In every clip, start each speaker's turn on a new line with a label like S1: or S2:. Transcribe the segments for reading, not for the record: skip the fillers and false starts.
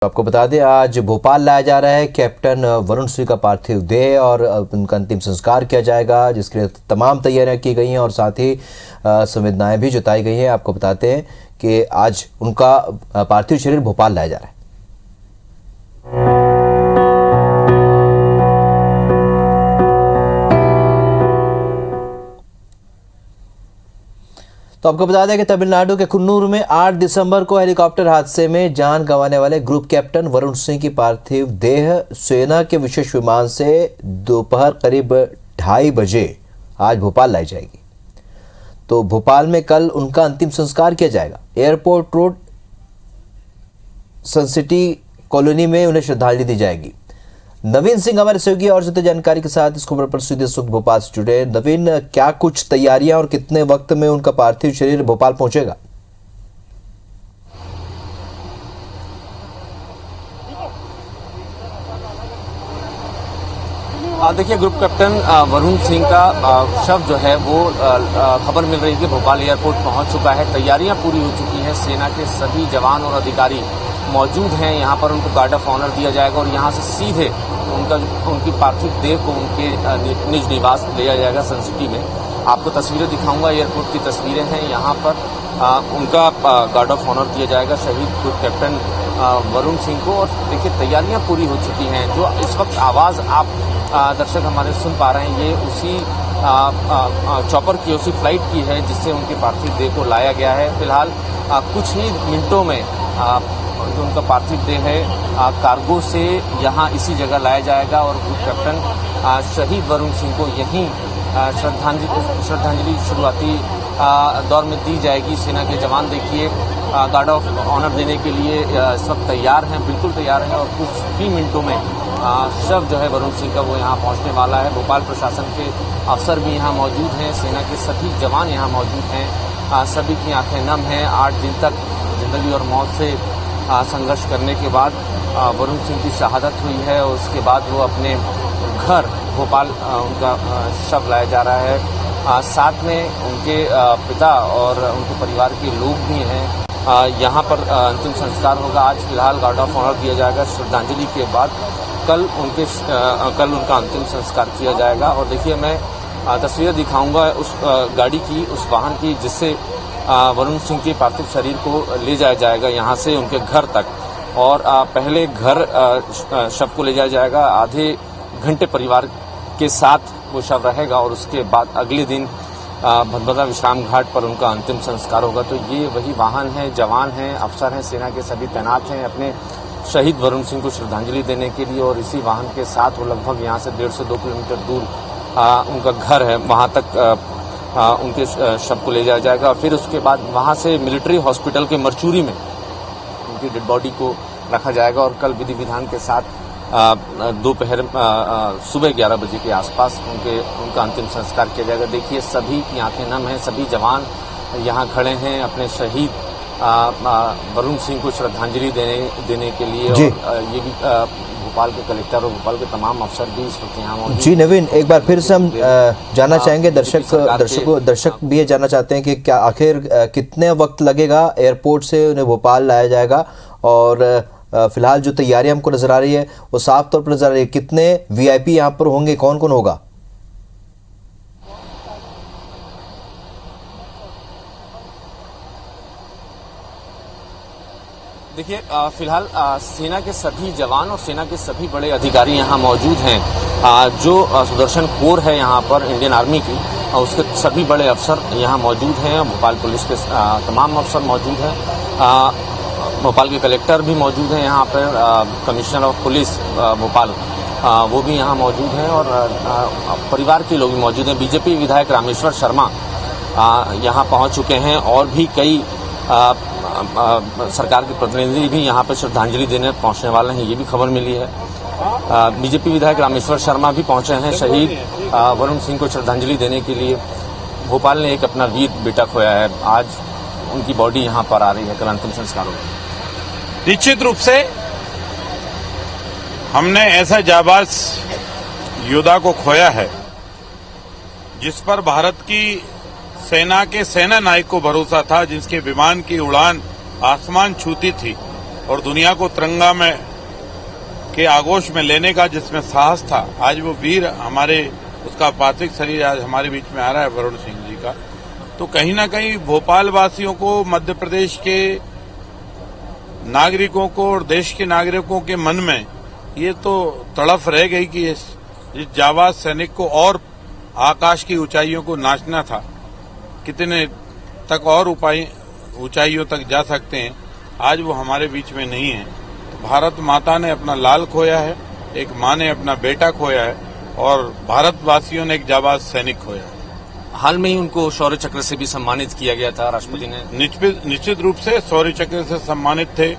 S1: आपको बता दें आज भोपाल लाया जा रहा है कैप्टन वरुण सिंह का पार्थिव देह और उनका अंतिम संस्कार किया जाएगा, जिसके लिए तमाम तैयारियां की गई हैं और साथ ही संवेदनाएं भी जताई गई हैं। आपको बताते हैं कि आज उनका पार्थिव शरीर भोपाल लाया जा रहा है। तो आपको बता दें कि तमिलनाडु के कुन्नूर में 8 दिसंबर को हेलीकॉप्टर हादसे में जान गंवाने वाले ग्रुप कैप्टन वरुण सिंह की पार्थिव देह सेना के विशेष विमान से दोपहर करीब 2:30 बजे आज भोपाल लाई जाएगी। तो भोपाल में कल उनका अंतिम संस्कार किया जाएगा। एयरपोर्ट रोड सन सिटी कॉलोनी में उन्हें श्रद्धांजलि दी जाएगी। नवीन सिंह हमारे सहयोगी और ज्यादा जानकारी के साथ इस खबर पर सीधे सुख भोपाल से जुड़े। नवीन, क्या कुछ तैयारियां और कितने वक्त में उनका पार्थिव शरीर भोपाल पहुंचेगा?
S2: देखिए, ग्रुप कैप्टन वरुण सिंह का शव जो है वो खबर मिल रही है कि भोपाल एयरपोर्ट पहुंच चुका है। तैयारियां पूरी हो चुकी हैं। सेना के सभी जवान और अधिकारी मौजूद हैं। यहां पर उनको गार्ड ऑफ ऑनर दिया जाएगा और यहां से सीधे उनकी पार्थिव देह को उनके निज निवास ले जाया जाएगा सन सिटी में। आपको तस्वीरें दिखाऊंगा, एयरपोर्ट की तस्वीरें हैं। यहाँ पर उनका गार्ड ऑफ ऑनर दिया जाएगा शहीद ग्रुप कैप्टन वरुण सिंह को। और देखिए, तैयारियां पूरी हो चुकी हैं। जो इस वक्त आवाज़ आप दर्शक हमारे सुन पा रहे हैं, ये उसी चॉपर की, उसी फ्लाइट की है जिससे उनके पार्थिव देह को लाया गया है। फिलहाल कुछ ही मिनटों में जो उनका पार्थिव देह है कार्गो से यहाँ इसी जगह लाया जाएगा और ग्रुप कैप्टन शहीद वरुण सिंह को यहीं श्रद्धांजलि शुरुआती दौर में दी जाएगी। सेना के जवान देखिए गार्ड ऑफ ऑनर देने के लिए इस वक्त तैयार हैं, बिल्कुल तैयार हैं और कुछ ही मिनटों में शव जो है वरुण सिंह का वो यहाँ पहुँचने वाला है। भोपाल प्रशासन के अफसर भी यहाँ मौजूद हैं, सेना के सभी जवान यहाँ मौजूद हैं। सभी की आंखें नम हैं। 8 दिन तक जिंदगी और मौत से संघर्ष करने के बाद वरुण सिंह की शहादत हुई है और उसके बाद वो अपने घर भोपाल उनका शव लाया जा रहा है। साथ में उनके पिता और उनके परिवार के लोग भी हैं। यहाँ पर अंतिम संस्कार होगा। आज फिलहाल गार्ड ऑफ ऑनर दिया जाएगा। श्रद्धांजलि के बाद कल उनका अंतिम संस्कार किया जाएगा। और देखिए, मैं तस्वीरें दिखाऊंगा उस गाड़ी की, उस वाहन की जिससे वरुण सिंह के पार्थिव शरीर को ले जाया जाएगा यहाँ से उनके घर तक। और पहले घर शव को ले जाया जाएगा, आधे घंटे परिवार के साथ वो शव रहेगा और उसके बाद अगले दिन भदभदा विश्राम घाट पर उनका अंतिम संस्कार होगा। तो ये वही वाहन है, जवान हैं, अफसर हैं, सेना के सभी तैनात हैं अपने शहीद वरुण सिंह को श्रद्धांजलि देने के लिए। और इसी वाहन के साथ वो लगभग यहाँ से 1.5 से 2 किलोमीटर दूर उनका घर है, वहाँ तक उनके शव को ले जाया जाएगा। और फिर उसके बाद वहाँ से मिलिट्री हॉस्पिटल के मरचूरी में उनकी डेड बॉडी को रखा जाएगा और कल विधि विधान के साथ दोपहर सुबह 11 बजे के आसपास उनका अंतिम संस्कार किया जाएगा। देखिए, सभी की आंखें नम हैं, सभी जवान यहाँ खड़े हैं अपने शहीद वरुण सिंह को श्रद्धांजलि देने के लिए। और ये भी भोपाल के कलेक्टर और भोपाल के तमाम अफसर भी इस वक्त यहाँ मौजूद।
S1: जी नवीन, एक बार फिर से हम जानना चाहेंगे, दर्शक भी ये जानना चाहते हैं कि क्या आखिर कितने वक्त लगेगा एयरपोर्ट से उन्हें भोपाल लाया जाएगा। और फिलहाल जो तैयारी हमको नजर आ रही है वो साफ तौर पर नजर आ रही है। कितने वीआईपी यहाँ पर होंगे, कौन कौन होगा?
S2: देखिए, फिलहाल सेना के सभी जवान और सेना के सभी बड़े अधिकारी यहाँ मौजूद हैं। जो सुदर्शन कोर है यहाँ पर इंडियन आर्मी की, उसके सभी बड़े अफसर यहाँ मौजूद हैं। भोपाल पुलिस के तमाम अफसर मौजूद हैं। भोपाल के कलेक्टर भी मौजूद हैं यहाँ पर, कमिश्नर ऑफ पुलिस भोपाल वो भी यहाँ मौजूद हैं और परिवार के लोग भी मौजूद हैं। बीजेपी विधायक रामेश्वर शर्मा यहाँ पहुँच चुके हैं और भी कई सरकार के प्रतिनिधि भी यहाँ पर श्रद्धांजलि देने पहुँचने वाले हैं, ये भी खबर मिली है। बीजेपी विधायक रामेश्वर शर्मा भी पहुँचे हैं शहीद वरुण सिंह को श्रद्धांजलि देने के लिए। भोपाल ने एक अपना वीर बेटा खोया है, आज उनकी बॉडी यहाँ पर आ रही है, कल अंतिम संस्कार होगा।
S3: निश्चित रूप से हमने ऐसा जाबाज योद्धा को खोया है जिस पर भारत की सेना के सेना नायक को भरोसा था, जिसके विमान की उड़ान आसमान छूती थी और दुनिया को तिरंगा में के आगोश में लेने का जिसमें साहस था, आज वो वीर हमारे, उसका पार्थिव शरीर आज हमारे बीच में आ रहा है वरुण सिंह जी का। तो कहीं ना कहीं भोपाल वासियों को, मध्य प्रदेश के नागरिकों को और देश के नागरिकों के मन में ये तो तड़फ रह गई कि इस जाबाज सैनिक को और आकाश की ऊंचाइयों को नाचना था, कितने तक और ऊंचाइयों तक जा सकते हैं। आज वो हमारे बीच में नहीं है। तो भारत माता ने अपना लाल खोया है, एक माँ ने अपना बेटा खोया है और भारतवासियों ने एक जाबाज सैनिक खोया है।
S2: हाल में ही उनको शौर्य चक्र से भी सम्मानित किया गया था, राष्ट्रपति ने।
S3: निश्चित रूप से शौर्य चक्र से सम्मानित थे,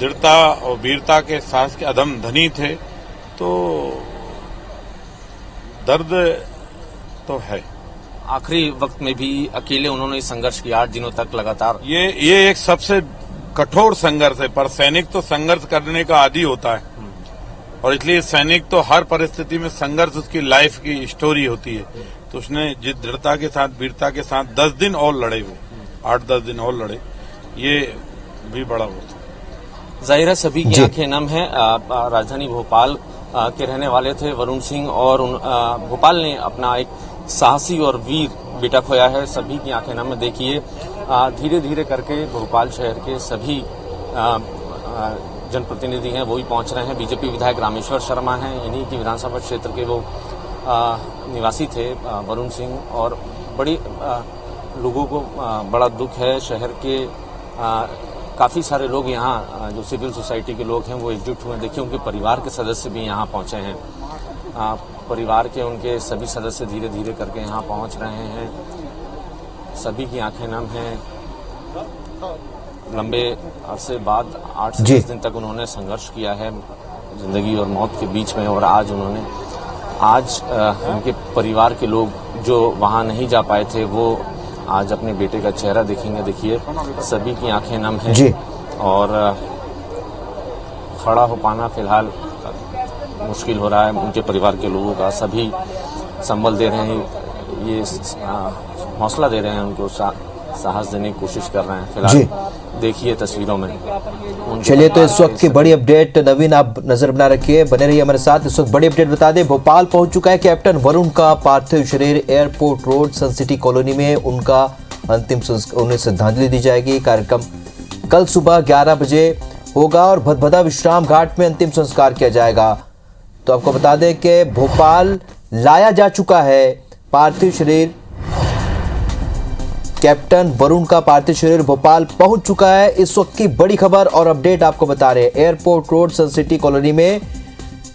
S3: दृढ़ता और वीरता के साहस के अदम धनी थे। तो दर्द तो है।
S2: आखिरी वक्त में भी अकेले उन्होंने संघर्ष किया 8 दिनों तक लगातार।
S3: ये एक सबसे कठोर संघर्ष है, पर सैनिक तो संघर्ष करने का आदी होता है और इसलिए सैनिक तो हर परिस्थिति में संघर्ष उसकी लाइफ की स्टोरी होती है। तो उसने जिस दृढ़ता के साथ, वीरता के साथ 10 दिन और लड़े, वो 8-10 दिन और लड़े, ये भी बड़ा होता है।
S2: जाहिर है सभी की आंखें नम है। राजधानी भोपाल के रहने वाले थे वरुण सिंह और भोपाल ने अपना एक साहसी और वीर बेटा खोया है। सभी की आंखें नम है। देखिए धीरे धीरे करके भोपाल शहर के सभी जनप्रतिनिधि हैं वो ही पहुंच रहे हैं। बीजेपी विधायक रामेश्वर शर्मा हैं, इन्हीं की विधानसभा क्षेत्र के वो निवासी थे वरुण सिंह। और बड़ी लोगों को बड़ा दुख है। शहर के काफ़ी सारे लोग यहाँ जो सिविल सोसाइटी के लोग हैं वो एकजुट हुए। देखिए उनके परिवार के सदस्य भी यहाँ पहुँचे हैं। परिवार के उनके सभी सदस्य धीरे धीरे करके यहाँ पहुँच रहे हैं। सभी की आंखें नम हैं। लंबे अरसे बाद 8 से 10 दिन तक उन्होंने संघर्ष किया है जिंदगी और मौत के बीच में। और आज उनके परिवार के लोग जो वहाँ नहीं जा पाए थे वो आज अपने बेटे का चेहरा देखेंगे। देखिए सभी की आंखें नम हैं जी। और खड़ा हो पाना फिलहाल मुश्किल हो रहा है उनके परिवार के लोगों का। सभी संबल दे रहे हैं, ये हौसला दे रहे हैं, उनको साहस देने की कोशिश कर रहे हैं। फिलहाल देखिए तस्वीरों में।
S1: चलिए तो इस वक्त की बड़ी अपडेट नवीन आप नजर बना रखिए, बने रहिए हमारे साथ। इस वक्त बड़ी अपडेट बता दें, भोपाल पहुंच चुका है कैप्टन वरुण का पार्थिव शरीर। एयरपोर्ट रोड सन सिटी कॉलोनी में उनका अंतिम संस्कार, उन्हें श्रद्धांजलि दी जाएगी। कार्यक्रम कल सुबह 11 बजे होगा और भदभदा विश्राम घाट में अंतिम संस्कार किया जाएगा। तो आपको बता दें कि भोपाल लाया जा चुका है पार्थिव शरीर। कैप्टन वरुण का पार्थिव शरीर भोपाल पहुंच चुका है। इस वक्त की बड़ी खबर और अपडेट आपको बता रहे हैं। एयरपोर्ट रोड सन सिटी कॉलोनी में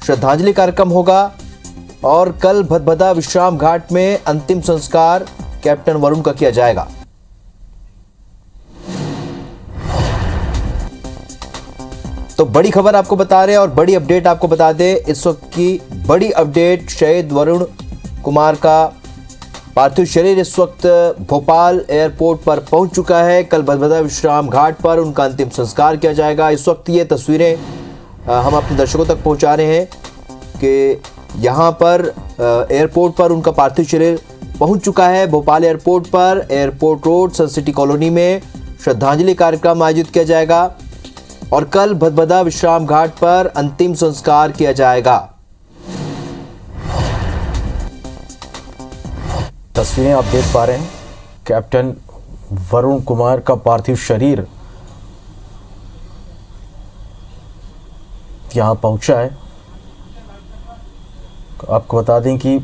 S1: श्रद्धांजलि कार्यक्रम होगा और कल भदभदा विश्राम घाट में अंतिम संस्कार कैप्टन वरुण का किया जाएगा। तो बड़ी खबर आपको बता रहे हैं और बड़ी अपडेट आपको बता दें। इस वक्त की बड़ी अपडेट, शहीद वरुण कुमार का पार्थिव शरीर इस वक्त भोपाल एयरपोर्ट पर पहुंच चुका है। कल भदभदा विश्राम घाट पर उनका अंतिम संस्कार किया जाएगा। इस वक्त ये तस्वीरें हम अपने दर्शकों तक पहुंचा रहे हैं कि यहाँ पर एयरपोर्ट पर उनका पार्थिव शरीर पहुंच चुका है। भोपाल एयरपोर्ट पर एयरपोर्ट रोड सन सिटी कॉलोनी में श्रद्धांजलि कार्यक्रम आयोजित किया जाएगा और कल भदभदा विश्राम घाट पर अंतिम संस्कार किया जाएगा।
S4: तस्वीरें आप देख पा रहे हैं, कैप्टन वरुण कुमार का पार्थिव शरीर यहां पहुंचा है। आपको बता दें कि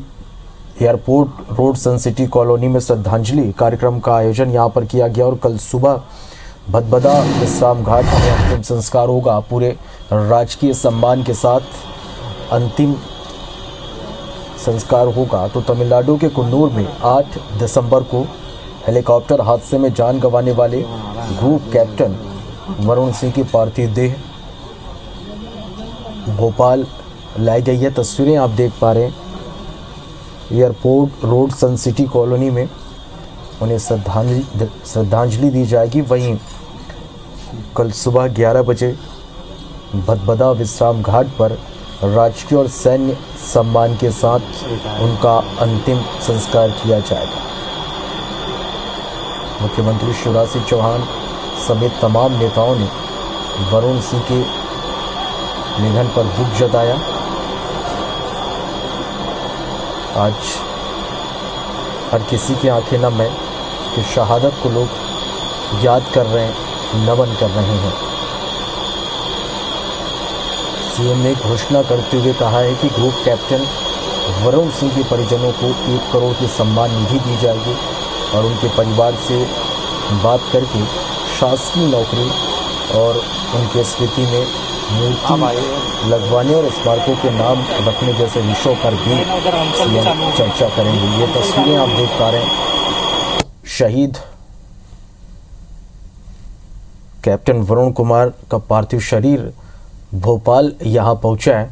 S4: एयरपोर्ट रोड सन सिटी कॉलोनी में श्रद्धांजलि कार्यक्रम का आयोजन यहां पर किया गया और कल सुबह भदभदा विश्राम घाट में अंतिम संस्कार होगा। पूरे राजकीय सम्मान के साथ अंतिम संस्कार होगा। तो तमिलनाडु के कुन्नूर में 8 दिसंबर को हेलीकॉप्टर हादसे में जान गंवाने वाले ग्रुप कैप्टन वरुण सिंह की पार्थिव देह भोपाल लाई गई है। तस्वीरें आप देख पा रहे हैं, एयरपोर्ट रोड सन सिटी कॉलोनी में उन्हें श्रद्धांजलि दी जाएगी। वहीं कल सुबह 11 बजे भदभदा विश्राम घाट पर राजकीय और सैन्य सम्मान के साथ उनका अंतिम संस्कार किया जाएगा। मुख्यमंत्री शिवराज सिंह चौहान समेत तमाम नेताओं ने वरुण सिंह के निधन पर दुख जताया। आज हर किसी की आंखें नम है कि शहादत को लोग याद कर रहे हैं, नमन कर रहे हैं। सीएम ने घोषणा करते हुए कहा है कि ग्रुप कैप्टन वरुण सिंह के परिजनों को 1 करोड़ की सम्मान निधि दी जाएगी और उनके परिवार से बात करके शासकीय नौकरी और उनके स्मृति में मूर्ति लगवाने और स्मारकों के नाम रखने जैसे विषयों पर भी सीएम चर्चा करेंगे। ये तस्वीरें आप देख पा रहे हैं, शहीद कैप्टन वरुण कुमार का पार्थिव शरीर भोपाल यहां पहुंचा है।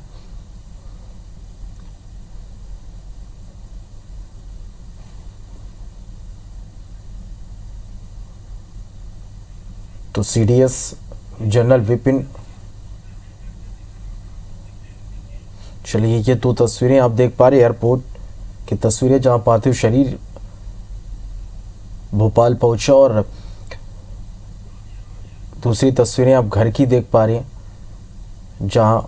S4: तो सीडीएस जनरल विपिन, चलिए ये 2 तस्वीरें आप देख पा रहे एयरपोर्ट की तस्वीरें जहां पार्थिव शरीर भोपाल पहुंचा और दूसरी तस्वीरें आप घर की देख पा रहे हैं जहां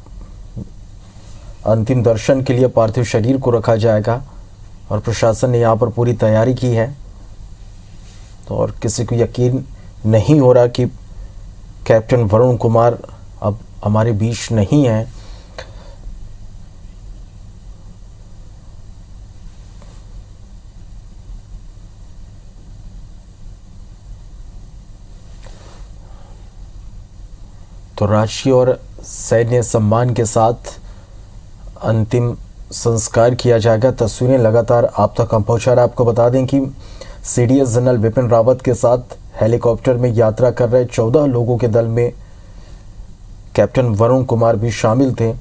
S4: अंतिम दर्शन के लिए पार्थिव शरीर को रखा जाएगा और प्रशासन ने यहां पर पूरी तैयारी की है। तो और किसी को यकीन नहीं हो रहा कि कैप्टन वरुण कुमार अब हमारे बीच नहीं है। तो राष्ट्रीय और सैन्य सम्मान के साथ अंतिम संस्कार किया जाएगा। तस्वीरें लगातार आप तक हम पहुंचा रहे। आपको बता दें कि सीडीएस जनरल विपिन रावत के साथ हेलीकॉप्टर में यात्रा कर रहे 14 लोगों के दल में कैप्टन वरुण कुमार भी शामिल थे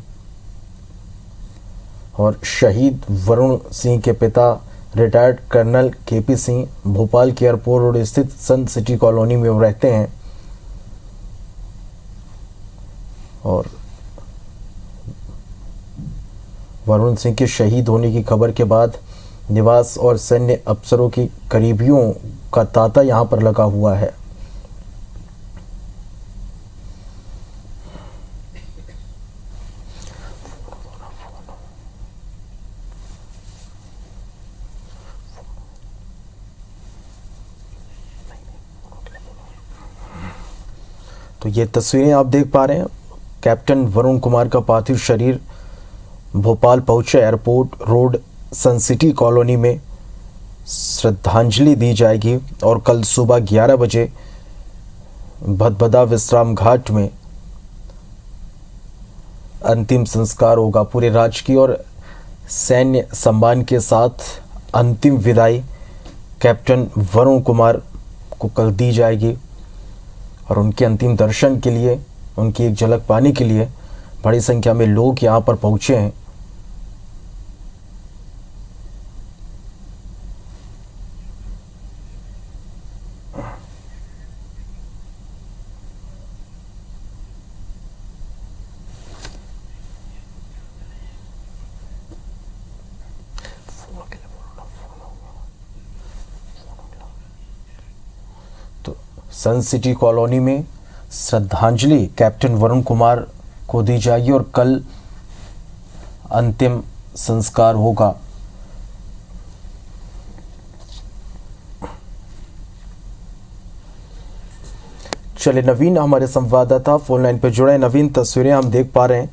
S4: और शहीद वरुण सिंह के पिता retired colonel K P Singh Bhopal के एयरपोर्ट रोड स्थित सन सिटी कॉलोनी में रहते हैं और वरुण सिंह के शहीद होने की खबर के बाद निवास और सैन्य अफसरों की करीबियों का तांता यहां पर लगा हुआ है। तो ये तस्वीरें आप देख पा रहे हैं, कैप्टन वरुण कुमार का पार्थिव शरीर भोपाल पहुंचे। एयरपोर्ट रोड सन सिटी कॉलोनी में श्रद्धांजलि दी जाएगी और कल सुबह 11 बजे भदभदा विश्राम घाट में अंतिम संस्कार होगा। पूरे राजकीय और सैन्य सम्मान के साथ अंतिम विदाई कैप्टन वरुण कुमार को कल दी जाएगी और उनके अंतिम दर्शन के लिए, उनकी एक झलक पाने के लिए बड़ी संख्या में लोग यहां पर पहुंचे हैं। तो सन सिटी कॉलोनी में श्रद्धांजलि कैप्टन वरुण कुमार को दी जाएगी और कल अंतिम संस्कार होगा। चलिए नवीन हमारे संवाददाता फोन लाइन पर जुड़े। नवीन, तस्वीरें हम देख पा रहे हैं,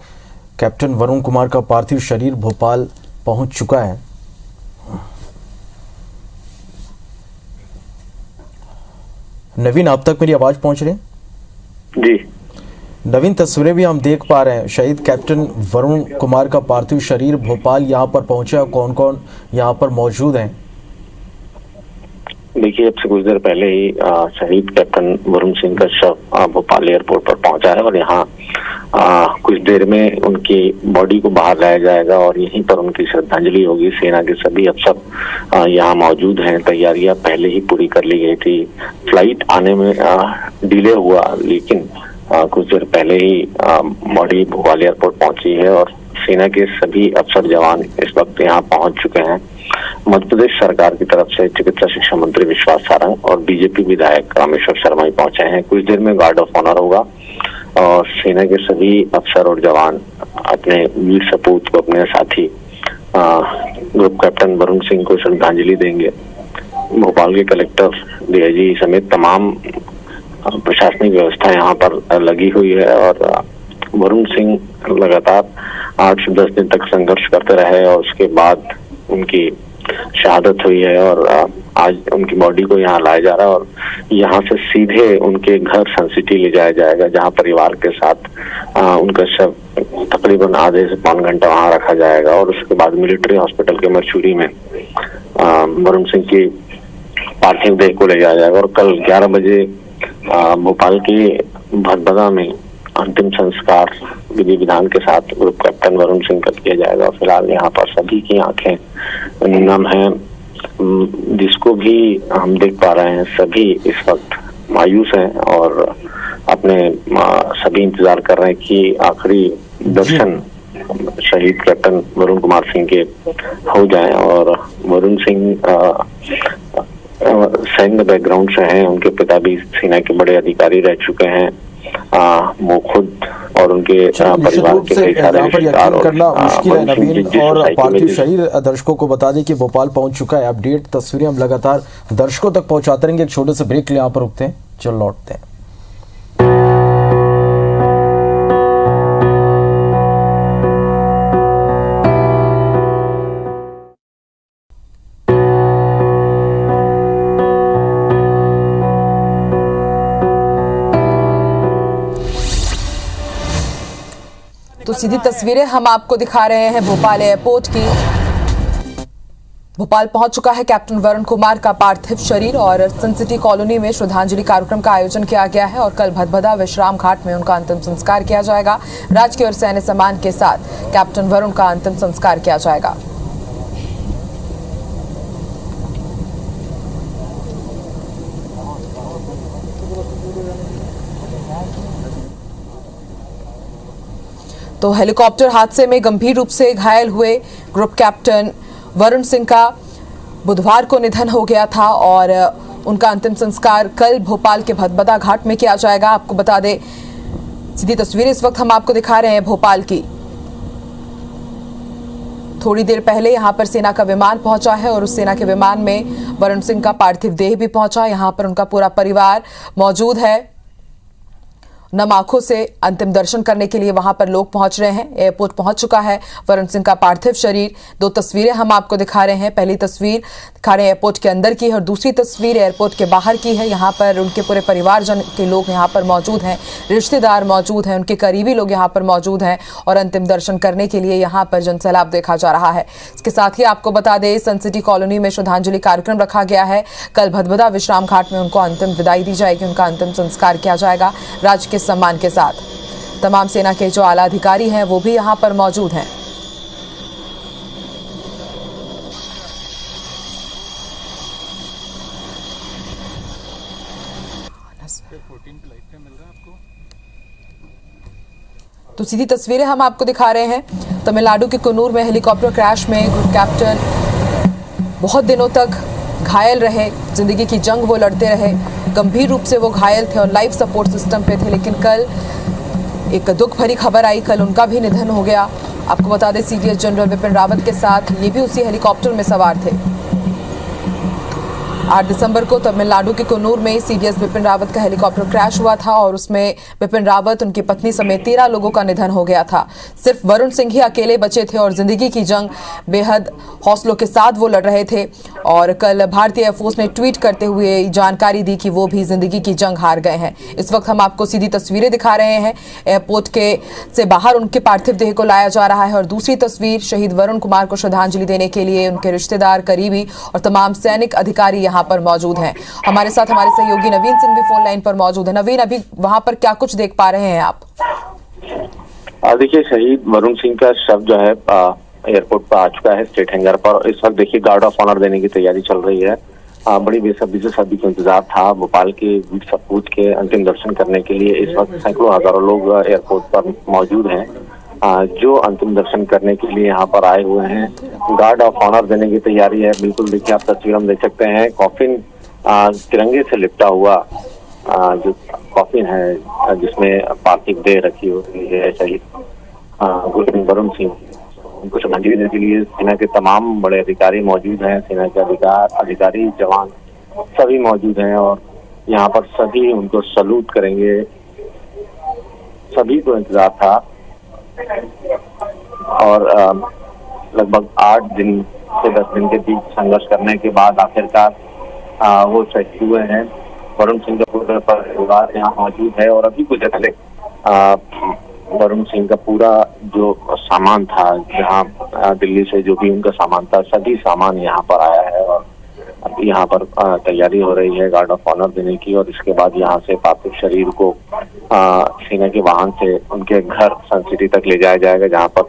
S4: कैप्टन वरुण कुमार का पार्थिव शरीर भोपाल पहुंच चुका है। नवीन, आप तक मेरी आवाज पहुंच रही है?
S5: जी
S4: नवीन, तस्वीरें भी हम देख पा रहे हैं, शहीद कैप्टन वरुण कुमार का पार्थिव शरीर भोपाल यहां पर पहुंचा। कौन कौन यहां पर मौजूद हैं?
S5: देखिए, अब से कुछ देर पहले ही शहीद कैप्टन वरुण सिंह का शव भोपाल एयरपोर्ट पर पहुंचा है और यहाँ कुछ देर में उनकी बॉडी को बाहर लाया जाएगा और यहीं पर उनकी श्रद्धांजलि होगी। सेना के सभी अफसर यहाँ मौजूद हैं। तैयारियां पहले ही पूरी कर ली गई थी। फ्लाइट आने में डिले हुआ, लेकिन कुछ देर पहले ही बॉडी भोपाल एयरपोर्ट पहुंची है और सेना के सभी अफसर जवान इस वक्त यहाँ पहुंच चुके हैं। मध्य प्रदेश सरकार की तरफ से चिकित्सा शिक्षा मंत्री विश्वास सारंग और बीजेपी विधायक रामेश्वर शर्मा ही पहुंचे हैं। कुछ देर में गार्ड ऑफ ऑनर होगा। और सेना के सभी अफसर और जवान अपने वीर सपूत को, अपने साथी ग्रुप कैप्टन वरुण सिंह को श्रद्धांजलि देंगे। भोपाल के कलेक्टर, डीआईजी समेत तमाम प्रशासनिक व्यवस्था यहाँ पर लगी हुई है और वरुण सिंह लगातार 8 से 10 दिन तक संघर्ष करते रहे और उसके बाद उनकी शहादत हुई है और आज उनकी बॉडी को यहाँ लाया जा रहा है और यहाँ से सीधे उनके घर सन सिटी ले जाया जाएगा, जहाँ परिवार के साथ उनका शव तकरीबन आधे से पौन घंटा वहाँ रखा जाएगा और उसके बाद मिलिट्री हॉस्पिटल के मरचूरी में वरुण सिंह की पार्थिव देह को ले जाया जाएगा और कल 11 बजे भोपाल के भदभदा में अंतिम संस्कार विधि विधान के साथ ग्रुप कैप्टन वरुण सिंह का किया जाएगा। फिलहाल यहाँ पर सभी की आंखें नम हैं, जिसको भी हम देख पा रहे हैं सभी इस वक्त मायूस हैं और अपने सभी इंतजार कर रहे हैं कि आखिरी दर्शन शहीद कैप्टन वरुण कुमार सिंह के हो जाएं और वरुण सिंह सैन्य बैकग्राउंड से हैं, उनके पिता भी सेना के बड़े अधिकारी रह चुके हैं। वो खुद और उनके परिवार के कई सारे रिश्तेदार
S4: करना मुश्किल है नवीन, और पार्थिव शरीर दर्शकों को बता दें कि भोपाल पहुंच चुका है। अपडेट तस्वीरें हम लगातार दर्शकों तक पहुंचाते रहेंगे। एक छोटे से ब्रेक के लिए यहाँ पर रुकते हैं, चल लौटते हैं।
S6: तो सीधी तस्वीरें हम आपको दिखा रहे हैं भोपाल एयरपोर्ट की। भोपाल पहुंच चुका है कैप्टन वरुण कुमार का पार्थिव शरीर और सन सिटी कॉलोनी में श्रद्धांजलि कार्यक्रम का आयोजन किया गया है और कल भदभदा विश्राम घाट में उनका अंतिम संस्कार किया जाएगा। राजकीय और सैन्य सम्मान के साथ कैप्टन वरुण का अंतिम संस्कार किया जाएगा। तो हेलीकॉप्टर हादसे में गंभीर रूप से घायल हुए ग्रुप कैप्टन वरुण सिंह का बुधवार को निधन हो गया था और उनका अंतिम संस्कार कल भोपाल के भदभदा घाट में किया जाएगा। आपको बता दें, सीधी तस्वीरें इस वक्त हम आपको दिखा रहे हैं भोपाल की। थोड़ी देर पहले यहां पर सेना का विमान पहुंचा है और उस सेना के विमान में वरुण सिंह का पार्थिव देह भी पहुंचा। यहां पर उनका पूरा परिवार मौजूद है। नम आंखों से अंतिम दर्शन करने के लिए वहां पर लोग पहुंच रहे हैं। एयरपोर्ट पहुंच चुका है वरुण सिंह का पार्थिव शरीर। 2 तस्वीरें हम आपको दिखा रहे हैं। पहली तस्वीर दिखा रहे हैं एयरपोर्ट के अंदर की है और दूसरी तस्वीर एयरपोर्ट के बाहर की है। यहाँ पर उनके पूरे परिवारजन के लोग यहाँ पर मौजूद हैं, रिश्तेदार मौजूद हैं, उनके करीबी लोग यहाँ पर मौजूद हैं और अंतिम दर्शन करने के लिए यहाँ पर जनसैलाब देखा जा रहा है। इसके साथ ही आपको बता दें, सन सिटी कॉलोनी में श्रद्धांजलि कार्यक्रम रखा गया है। कल भदभदा विश्राम घाट में उनको अंतिम विदाई दी जाएगी, उनका अंतिम संस्कार किया जाएगा राजकीय सम्मान के साथ। तमाम सेना के जो आला अधिकारी हैं वो भी यहां पर मौजूद हैं। तो सीधी तस्वीरें हम आपको दिखा रहे हैं। तमिलनाडु के कुन्नूर में हेलीकॉप्टर क्रैश में ग्रुप कैप्टन बहुत दिनों तक घायल रहे, जिंदगी की जंग वो लड़ते रहे। गंभीर रूप से वो घायल थे और लाइफ सपोर्ट सिस्टम पे थे, लेकिन कल एक दुख भरी खबर आई, कल उनका भी निधन हो गया। आपको बता दें, सीडीएस जनरल विपिन रावत के साथ ये भी उसी हेलीकॉप्टर में सवार थे। 8 दिसंबर को तमिलनाडु के कुन्नूर में सीडीएस विपिन रावत का हेलीकॉप्टर क्रैश हुआ था और उसमें विपिन रावत, उनकी पत्नी समेत 13 लोगों का निधन हो गया था। सिर्फ वरुण सिंह ही अकेले बचे थे और जिंदगी की जंग बेहद हौसलों के साथ वो लड़ रहे थे। और कल भारतीय एयरफोर्स ने ट्वीट करते हुए जानकारी दी कि वो भी जिंदगी की जंग हार गए हैं। इस वक्त हम आपको सीधी तस्वीरें दिखा रहे हैं। एयरपोर्ट के से बाहर उनके पार्थिव देह को लाया जा रहा है और दूसरी तस्वीर शहीद वरुण कुमार को श्रद्धांजलि देने के लिए उनके रिश्तेदार, करीबी और तमाम सैनिक अधिकारी यहाँ पर मौजूद हैं। हमारे साथ हमारे सहयोगी नवीन सिंह भी फोन लाइन पर मौजूद है। नवीन, अभी वहां पर क्या कुछ देख पा रहे हैं आप?
S5: देखिए, शहीद वरुण सिंह का शव जो है एयरपोर्ट पर आ चुका है, स्टेट हैंगर पर। इस वक्त देखिए गार्ड ऑफ ऑनर देने की तैयारी चल रही है। बड़ी बेसब्री से सभी को इंतजार था भोपाल के वीर सपूत के अंतिम दर्शन करने के लिए। इस वक्त सैकड़ों हजारों लोग एयरपोर्ट पर मौजूद हैं जो अंतिम दर्शन करने के लिए यहाँ पर आए हुए हैं। गार्ड ऑफ ऑनर देने की तैयारी है। बिल्कुल देखिए, आप तस्वीर हम देख सकते हैं, कॉफिन तिरंगे से लिपटा हुआ जो कॉफिन है जिसमें पार्थिव देह रखी हुई है शहीद वरुण सिंह, उनको श्रद्धांजलि देने के लिए सेना के तमाम बड़े अधिकारी मौजूद हैं। सेना के अधिकारी जवान सभी मौजूद हैं और यहाँ पर सभी उनको सलूट करेंगे। सभी को इंतजार था और लगभग 8 दिन से 10 दिन के बीच संघर्ष करने के बाद आखिरकार वो शहीद हुए हैं। वरुण सिंह का पूरा परिवार यहाँ मौजूद है और अभी कुछ पहले वरुण सिंह का पूरा जो सामान था, जहाँ दिल्ली से जो भी उनका सामान था, सभी सामान यहाँ पर आया है और अभी यहाँ पर तैयारी हो रही है गार्ड ऑफ ऑनर देने की। और इसके बाद यहाँ से पार्थिव शरीर को सेना के वाहन से उनके घर सन सिटी तक ले जाया जाएगा, जहाँ पर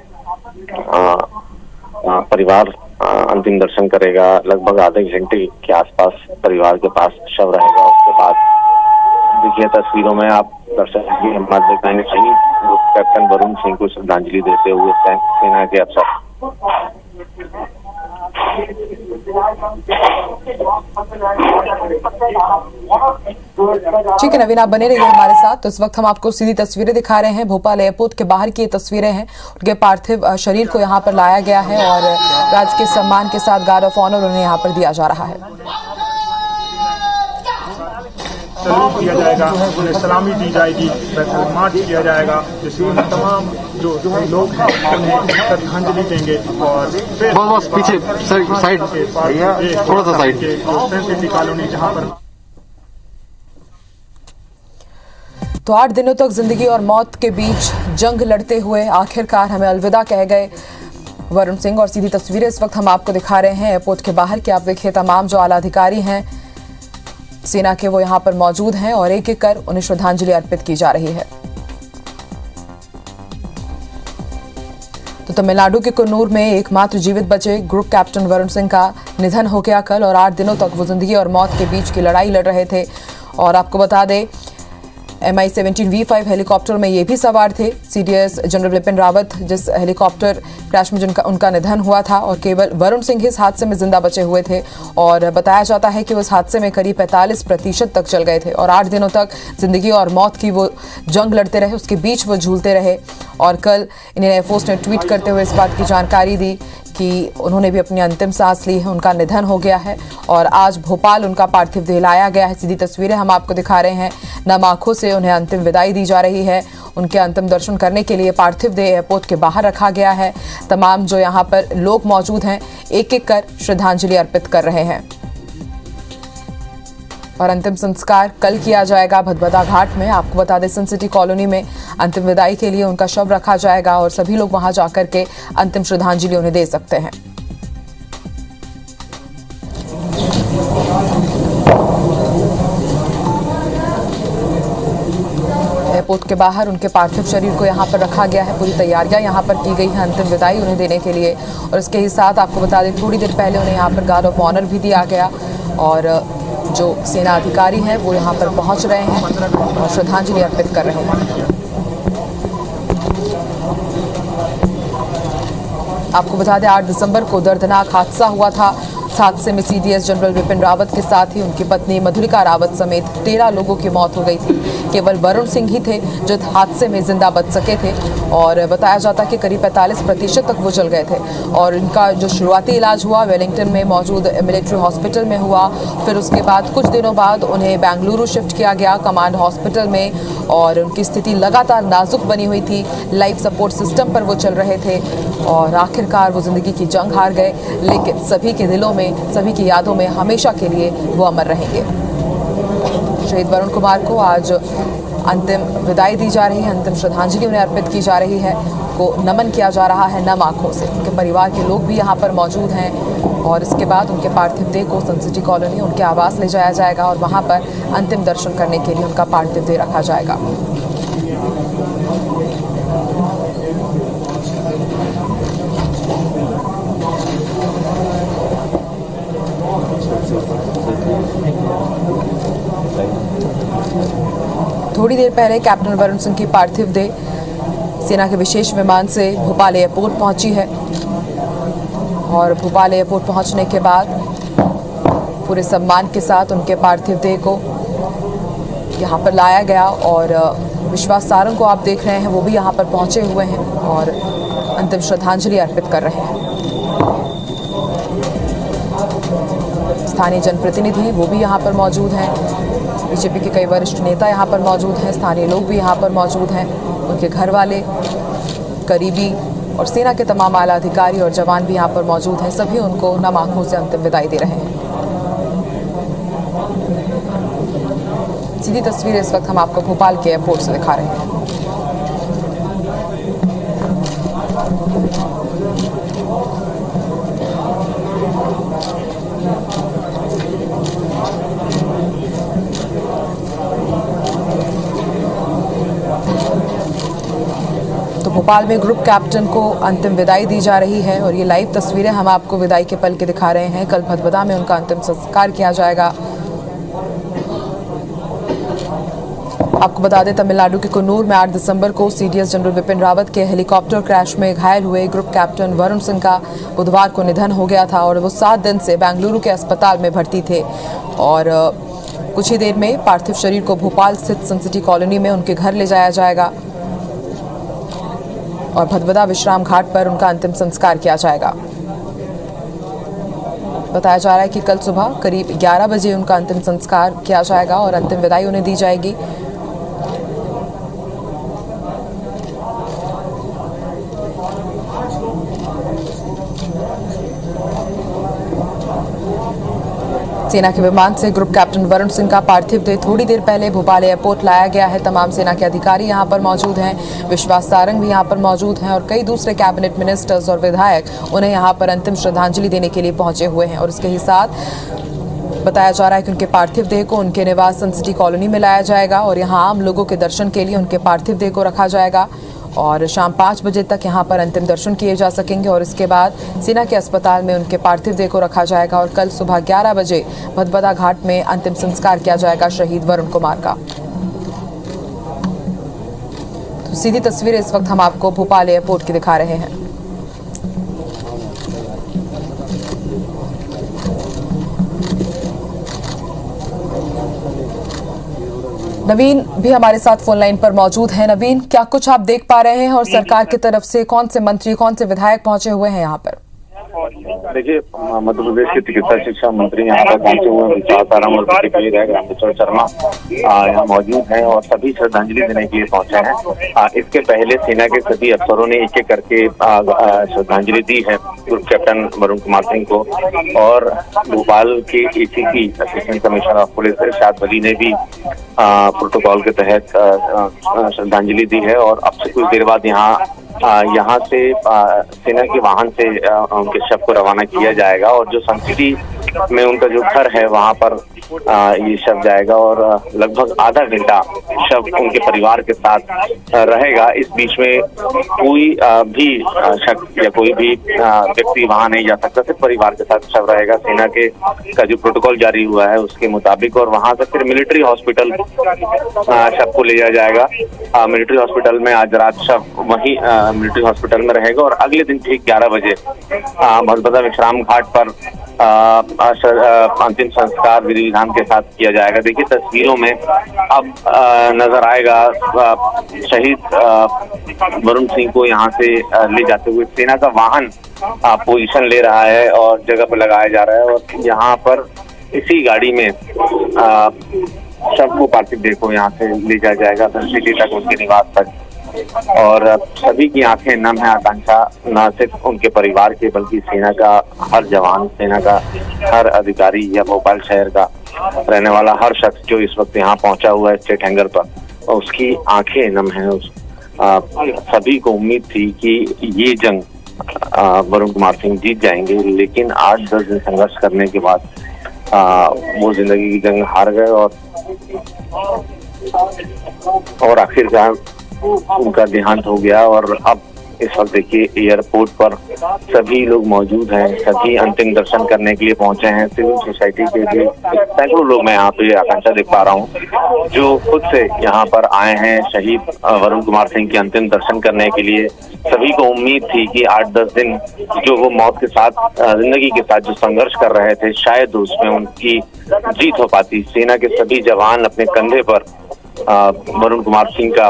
S5: परिवार अंतिम दर्शन करेगा। लगभग आधे घंटे के आसपास परिवार के पास शव रहेगा। उसके बाद देखिए तस्वीरों में आप दर्शक भी हमारे दिखाएंगे ग्रुप कैप्टन वरुण सिंह को श्रद्धांजलि देते हुए सेना के अफसर।
S6: ठीक है नवीन, आप बने रहिए हमारे साथ। तो इस वक्त हम आपको सीधी तस्वीरें दिखा रहे हैं। भोपाल एयरपोर्ट के बाहर की ये तस्वीरें हैं। उनके पार्थिव शरीर को यहाँ पर लाया गया है और राजकीय सम्मान के साथ गार्ड ऑफ ऑनर उन्हें यहाँ पर दिया जा रहा है।
S7: सलूट किया जाएगा, उन्हें सलामी दी जाएगी, मार्च किया जाएगा, जिसमें तमाम जो लोग हैं उन्हें श्रद्धांजलि देंगे। और फिर
S8: बस पीछे साइड थोड़ा सा साइड
S7: सिटी कॉलोनी जहां पर
S6: तो 8 दिनों तक जिंदगी और मौत के बीच जंग लड़ते हुए आखिरकार हमें अलविदा कह गए वरुण सिंह। और सीधी तस्वीरें इस वक्त हम आपको दिखा रहे हैं एयरपोर्ट के बाहर की। आप देखिए तमाम जो आला अधिकारी हैं सेना के वो यहाँ पर मौजूद हैं और एक एक कर उन्हें श्रद्धांजलि अर्पित की जा रही है। तो तमिलनाडु के कुन्नूर में एकमात्र जीवित बचे ग्रुप कैप्टन वरुण सिंह का निधन हो गया कल और 8 दिनों तक वो जिंदगी और मौत के बीच की लड़ाई लड़ रहे थे। और आपको बता दें MI-17 V5 हेलीकॉप्टर में ये भी सवार थे CDS जनरल विपिन रावत, जिस हेलीकॉप्टर क्रैश में जिनका उनका निधन हुआ था। और केवल वरुण सिंह इस हादसे में जिंदा बचे हुए थे और बताया जाता है कि वो इस हादसे में करीब 45% तक चल गए थे और 8 दिनों तक जिंदगी और मौत की वो जंग लड़ते रहे, उसके बीच वो झूलते रहे। और कल इंडियन एयरफोर्स ने ट्वीट करते हुए इस बात की जानकारी दी कि उन्होंने भी अपनी अंतिम सांस ली है, उनका निधन हो गया है और आज भोपाल उनका पार्थिव देह लाया गया है। सीधी तस्वीरें हम आपको दिखा रहे हैं। नम आंखों से उन्हें अंतिम विदाई दी जा रही है। उनके अंतिम दर्शन करने के लिए पार्थिव देह एयरपोर्ट के बाहर रखा गया है। तमाम जो यहाँ पर लोग मौजूद हैं एक एक कर श्रद्धांजलि अर्पित कर रहे हैं और अंतिम संस्कार कल किया जाएगा भदभदा घाट में। आपको बता दें सन सिटी कॉलोनी में अंतिम विदाई के लिए उनका शव रखा जाएगा और सभी लोग वहां जाकर के अंतिम श्रद्धांजलि उन्हें दे सकते हैं। एयरपोर्ट के बाहर उनके पार्थिव शरीर को यहाँ पर रखा गया है। पूरी तैयारियां यहाँ पर की गई हैं अंतिम विदाई उन्हें देने के लिए। और इसके ही साथ आपको बता दें थोड़ी देर पहले उन्हें यहाँ पर गार्ड ऑफ ऑनर भी दिया गया और जो सेना अधिकारी हैं वो यहाँ पर पहुँच रहे हैं और श्रद्धांजलि अर्पित कर रहे हैं। आपको बता दें 8 दिसंबर को दर्दनाक हादसा हुआ था। इस हादसे में CDS जनरल विपिन रावत के साथ ही उनकी पत्नी मधुलिका रावत समेत 13 लोगों की मौत हो गई थी। केवल वरुण सिंह ही थे जो हादसे में जिंदा बच सके थे और बताया जाता कि करीब 45% तक वो जल गए थे। और इनका जो शुरुआती इलाज हुआ वेलिंगटन में मौजूद मिलिट्री हॉस्पिटल में हुआ। फिर उसके बाद कुछ दिनों बाद उन्हें बेंगलुरु शिफ्ट किया गया कमांड हॉस्पिटल में और उनकी स्थिति लगातार नाजुक बनी हुई थी। लाइफ सपोर्ट सिस्टम पर वो चल रहे थे और आखिरकार वो जिंदगी की जंग हार गए। लेकिन सभी के दिलों में, सभी की यादों में हमेशा के लिए वो अमर रहेंगे। शहीद वरुण कुमार को आज अंतिम विदाई दी जा रही है, अंतिम श्रद्धांजलि उन्हें अर्पित की जा रही है, को नमन किया जा रहा है नम आंखों से। उनके परिवार के लोग भी यहाँ पर मौजूद हैं और इसके बाद उनके पार्थिव देह को सन सिटी कॉलोनी उनके आवास ले जाया जाएगा और वहाँ पर अंतिम दर्शन करने के लिए उनका पार्थिव देह रखा जाएगा। थोड़ी देर पहले कैप्टन वरुण सिंह की पार्थिव देह सेना के विशेष विमान से भोपाल एयरपोर्ट पहुंची है और भोपाल एयरपोर्ट पहुंचने के बाद पूरे सम्मान के साथ उनके पार्थिव देह को यहाँ पर लाया गया और विश्वास सारंग को आप देख रहे हैं, वो भी यहाँ पर पहुँचे हुए हैं और अंतिम श्रद्धांजलि अर्पित कर रहे हैं। स्थानीय जनप्रतिनिधि वो भी यहाँ पर मौजूद हैं, बीजेपी के कई वरिष्ठ नेता यहाँ पर मौजूद हैं, स्थानीय लोग भी यहाँ पर मौजूद हैं, उनके घर वाले, करीबी और सेना के तमाम आला अधिकारी और जवान भी यहाँ पर मौजूद हैं। सभी उनको नम आंखों से अंतिम विदाई दे रहे हैं। सीधी तस्वीरें इस वक्त हम आपको भोपाल के एयरपोर्ट से दिखा रहे हैं। तो भोपाल में ग्रुप कैप्टन को अंतिम विदाई दी जा रही है और ये लाइव तस्वीरें हम आपको विदाई के पल के दिखा रहे हैं। कल भदभदा में उनका अंतिम संस्कार किया जाएगा। आपको बता दें, तमिलनाडु के कुन्नूर में 8 दिसंबर को सीडीएस जनरल विपिन रावत के हेलीकॉप्टर क्रैश में घायल हुए ग्रुप कैप्टन वरुण सिंह का बुधवार को निधन हो गया था और वो 7 दिन से बेंगलुरु के अस्पताल में भर्ती थे और कुछ ही देर में पार्थिव शरीर को भोपाल स्थित सनसिटी कॉलोनी में उनके घर ले जाया जाएगा और भदभदा विश्राम घाट पर उनका अंतिम संस्कार किया जाएगा। बताया जा रहा है कि कल सुबह करीब 11 बजे उनका अंतिम संस्कार किया जाएगा और अंतिम विदाई उन्हें दी जाएगी। सेना के विमान से ग्रुप कैप्टन वरुण सिंह का पार्थिव देह थोड़ी देर पहले भोपाल एयरपोर्ट लाया गया है। तमाम सेना के अधिकारी यहां पर मौजूद हैं, विश्वास सारंग भी यहां पर मौजूद हैं और कई दूसरे कैबिनेट मिनिस्टर्स और विधायक उन्हें यहां पर अंतिम श्रद्धांजलि देने के लिए पहुंचे हुए हैं। और इसके ही साथ बताया जा रहा है कि उनके पार्थिव देह को उनके निवास सनसिटी कॉलोनी में लाया जाएगा और यहाँ आम लोगों के दर्शन के लिए उनके पार्थिव देह को रखा जाएगा और शाम 5 बजे तक यहाँ पर अंतिम दर्शन किए जा सकेंगे और इसके बाद सेना के अस्पताल में उनके पार्थिव देह को रखा जाएगा और कल सुबह 11 बजे भदभदा घाट में अंतिम संस्कार किया जाएगा शहीद वरुण कुमार का। तो सीधी तस्वीरें इस वक्त हम आपको भोपाल एयरपोर्ट की दिखा रहे हैं। नवीन भी हमारे साथ फोन लाइन पर मौजूद हैं। नवीन, क्या कुछ आप देख पा रहे हैं और सरकार की तरफ से कौन से मंत्री, कौन से विधायक पहुंचे हुए हैं यहाँ पर?
S5: देखिए, मध्य प्रदेश के चिकित्सा शिक्षा मंत्री यहाँ पर पहुंचे हुए हैं। विश्वास सारंग और बीजेपी विधायक रामेश्वर शर्मा यहाँ मौजूद हैं और सभी श्रद्धांजलि देने के लिए पहुंचे हैं। इसके पहले सेना के सभी अफसरों ने एक एक करके श्रद्धांजलि दी है ग्रुप कैप्टन वरुण कुमार सिंह को और भोपाल के ACP assistant commissioner of police Irshad Wali ने भी प्रोटोकॉल के तहत श्रद्धांजलि दी है और अब से कुछ देर बाद यहाँ से सेना के वाहन से उनके शव को रवाना किया जाएगा और जो सनसिटी में उनका जो घर है वहाँ पर ये शव जाएगा और लगभग आधा घंटा शव उनके परिवार के साथ रहेगा। इस बीच में कोई भी शख्स या कोई भी व्यक्ति वहाँ नहीं जा सकता, सिर्फ परिवार के साथ शव रहेगा। सेना के का जो प्रोटोकॉल जारी हुआ है उसके मुताबिक और वहाँ से फिर मिलिट्री हॉस्पिटल शव को ले जाया जाएगा। मिलिट्री हॉस्पिटल में आज रात शव वहीं मिलिट्री हॉस्पिटल में रहेगा और अगले दिन ठीक 11 बजे भदभदा विश्राम घाट पर अंतिम संस्कार विधि विधान के साथ किया जाएगा। देखिए, तस्वीरों में अब नजर आएगा शहीद वरुण सिंह को यहाँ से ले जाते हुए सेना का वाहन पोजीशन ले रहा है और जगह पर लगाया जा रहा है और यहाँ पर इसी गाड़ी में शव को पार्थिव देह को यहाँ से ले जाया जाएगा सनसिटी तक, उनके निवास तक। और सभी की आंखें नम है। आकांक्षा न सिर्फ उनके परिवार के बल्कि सेना का हर जवान, सेना का हर अधिकारी या भोपाल शहर का रहने वाला हर शख्स जो इस वक्त यहाँ पहुंचा हुआ है स्टेट हैंगर पर, उसकी आंखें नम है। सभी को उम्मीद थी कि ये जंग वरुण कुमार सिंह जीत जाएंगे, लेकिन 8-10 दिन संघर्ष करने के बाद वो जिंदगी की जंग हार गए और आखिरकार उनका देहांत हो गया। और अब इस वक्त देखिए एयरपोर्ट पर सभी लोग मौजूद हैं, सभी अंतिम दर्शन करने के लिए पहुंचे हैं। सिविल सोसाइटी के भी सैकड़ों लोग मैं यहाँ पे आकांक्षा देख पा रहा हूँ जो खुद से यहाँ पर आए हैं शहीद वरुण कुमार सिंह के अंतिम दर्शन करने के लिए। सभी को उम्मीद थी कि 8-10 दिन जो वो मौत के साथ, जिंदगी के साथ जो संघर्ष कर रहे थे, शायद उसमें उनकी जीत हो पाती। सेना के सभी जवान अपने कंधे पर वरुण कुमार सिंह का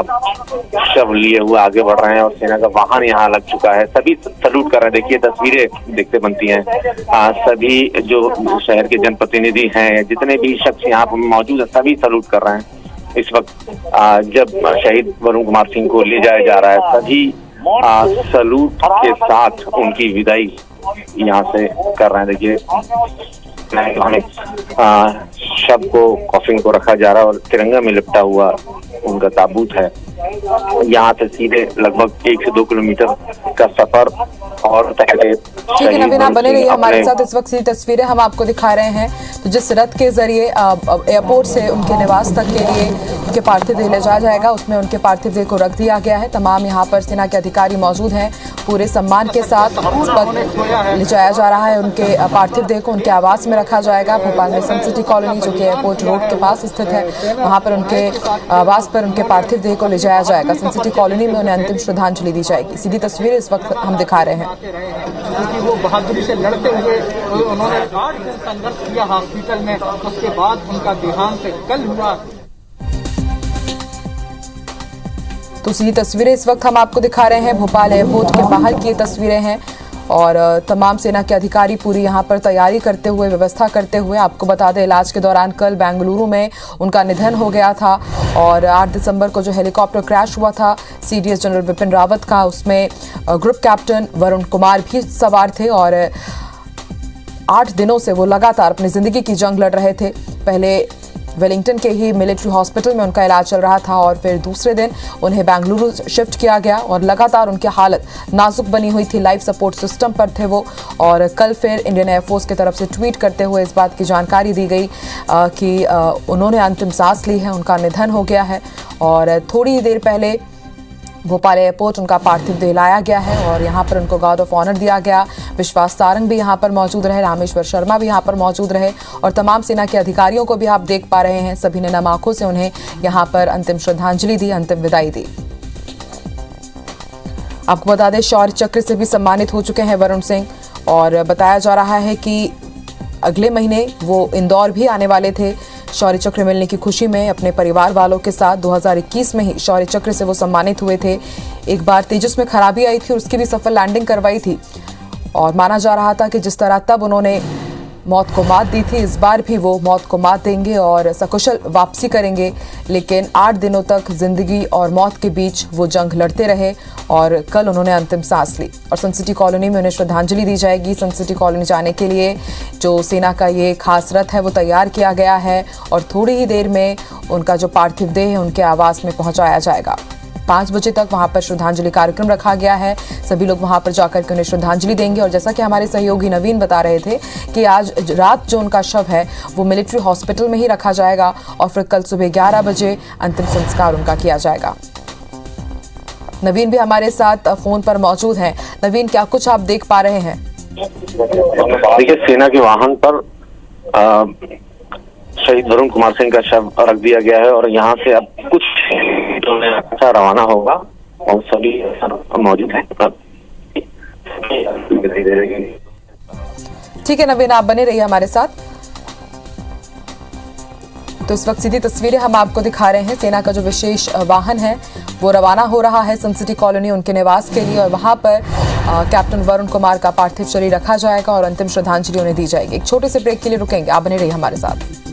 S5: शव लिए हुए आगे बढ़ रहे हैं और सेना का वाहन यहाँ लग चुका है। सभी सैल्यूट कर रहे हैं। देखिए तस्वीरें देखते बनती हैं। सभी जो शहर के जनप्रतिनिधि हैं, जितने भी शख्स यहाँ पर मौजूद है, सभी सैल्यूट कर रहे हैं। इस वक्त जब शहीद वरुण कुमार सिंह को ले जाया जा रहा है, सभी सैल्यूट के साथ उनकी विदाई यहाँ से कर रहे हैं। देखिए शव को, कॉफिन को रखा जा रहा है और तिरंगा में लिपटा हुआ उनका ताबूत है। यहाँ से सीधे लगभग 1 से 2 किलोमीटर का सफर और
S6: ठीक है नवीन, आप बने रहिए हमारे साथ। इस वक्त ये तस्वीरें हम आपको दिखा रहे हैं। तो जिस रथ के जरिए एयरपोर्ट से उनके निवास तक के लिए उनके पार्थिव देह ले जाया जाएगा, उसमें उनके पार्थिव देह को रख दिया गया है। तमाम यहाँ पर सेना के अधिकारी मौजूद हैं। पूरे सम्मान के साथ ले जाया जा रहा है उनके पार्थिव देह को। उनके आवास में रखा जाएगा। भोपाल में सन सिटी कॉलोनी जो कि एयरपोर्ट रोड के पास स्थित है, वहाँ पर उनके आवास पर उनके पार्थिव देह को ले जाया जाएगा। सन सिटी कॉलोनी में उन्हें अंतिम श्रद्धांजलि दी जाएगी। सीधी तस्वीरें इस वक्त हम दिखा रहे हैं।
S9: क्योंकि वो बहादुरी से लड़ते हुए उन्होंने 8 दिन संघर्ष किया हॉस्पिटल में, उसके बाद उनका देहांत कल हुआ।
S6: तो सीधी तस्वीरें इस वक्त हम आपको दिखा रहे हैं। भोपाल एयरपोर्ट के बाहर की ये तस्वीरें हैं और तमाम सेना के अधिकारी पूरी यहाँ पर तैयारी करते हुए, व्यवस्था करते हुए। आपको बता दें, इलाज के दौरान कल बेंगलुरु में उनका निधन हो गया था और 8 दिसंबर को जो हेलीकॉप्टर क्रैश हुआ था CDS जनरल विपिन रावत का, उसमें ग्रुप कैप्टन वरुण कुमार भी सवार थे और 8 दिनों से वो लगातार अपनी जिंदगी की जंग लड़ रहे थे। पहले वेलिंगटन के ही मिलिट्री हॉस्पिटल में उनका इलाज चल रहा था और फिर दूसरे दिन उन्हें बेंगलुरु शिफ्ट किया गया और लगातार उनकी हालत नाजुक बनी हुई थी। लाइफ सपोर्ट सिस्टम पर थे वो और कल फिर इंडियन एयरफोर्स की तरफ से ट्वीट करते हुए इस बात की जानकारी दी गई कि उन्होंने अंतिम सांस ली है, उनका निधन हो गया है। और थोड़ी ही देर पहले भोपाल एयरपोर्ट उनका पार्थिव देह लाया गया है और यहाँ पर उनको गार्ड ऑफ ऑनर दिया गया। विश्वास सारंग भी यहाँ पर मौजूद रहे, रामेश्वर शर्मा भी यहाँ पर मौजूद रहे और तमाम सेना के अधिकारियों को भी आप देख पा रहे हैं। सभी ने नम आंखों से उन्हें यहाँ पर अंतिम श्रद्धांजलि दी, अंतिम विदाई दी। आपको बता दें, शौर्य चक्र से भी सम्मानित हो चुके हैं वरुण सिंह और बताया जा रहा है कि अगले महीने वो इंदौर भी आने वाले थे शौर्य चक्र मिलने की खुशी में अपने परिवार वालों के साथ। 2021 में ही शौर्य चक्र से वो सम्मानित हुए थे। एक बार तेजस में खराबी आई थी और उसकी भी सफल लैंडिंग करवाई थी और माना जा रहा था कि जिस तरह तब उन्होंने मौत को मात दी थी, इस बार भी वो मौत को मात देंगे और सकुशल वापसी करेंगे। लेकिन 8 दिनों तक जिंदगी और मौत के बीच वो जंग लड़ते रहे और कल उन्होंने अंतिम सांस ली और सन सिटी कॉलोनी में उन्हें श्रद्धांजलि दी जाएगी। सन सिटी कॉलोनी जाने के लिए जो सेना का ये खास रथ है वो तैयार किया गया है और थोड़ी ही देर में उनका जो पार्थिव देह है उनके आवास में पहुंचाया जाएगा। 5 बजे तक वहां पर श्रद्धांजलि कार्यक्रम रखा गया है। सभी लोग वहां पर जाकर के उन्हें श्रद्धांजलि देंगे और जैसा कि हमारे सहयोगी नवीन बता रहे थे कि आज रात जो उनका शव है वो मिलिट्री हॉस्पिटल में ही रखा जाएगा और फिर कल सुबह 11 बजे अंतिम संस्कार उनका किया जाएगा। नवीन भी हमारे साथ फोन पर मौजूद हैं। नवीन, क्या कुछ आप देख पा रहे हैं?
S5: देखिए, सेना के वाहन पर शहीद वरुण कुमार सिंह का शव रख दिया गया है और यहाँ से अब कुछ अच्छा रवाना होगा और सभी मौजूद हैं।
S6: ठीक है नवीन, आप बने रहिए हमारे साथ। तो इस वक्त सीधी तस्वीरें हम आपको दिखा रहे हैं। सेना का जो विशेष वाहन है वो रवाना हो रहा है सन सिटी कॉलोनी उनके निवास के लिए और वहां पर कैप्टन वरुण कुमार का पार्थिव शरीर रखा जाएगा और अंतिम श्रद्धांजलि उन्हें दी जाएगी। एक छोटे से ब्रेक के लिए रुकेंगे, आप बने रहिए हमारे साथ।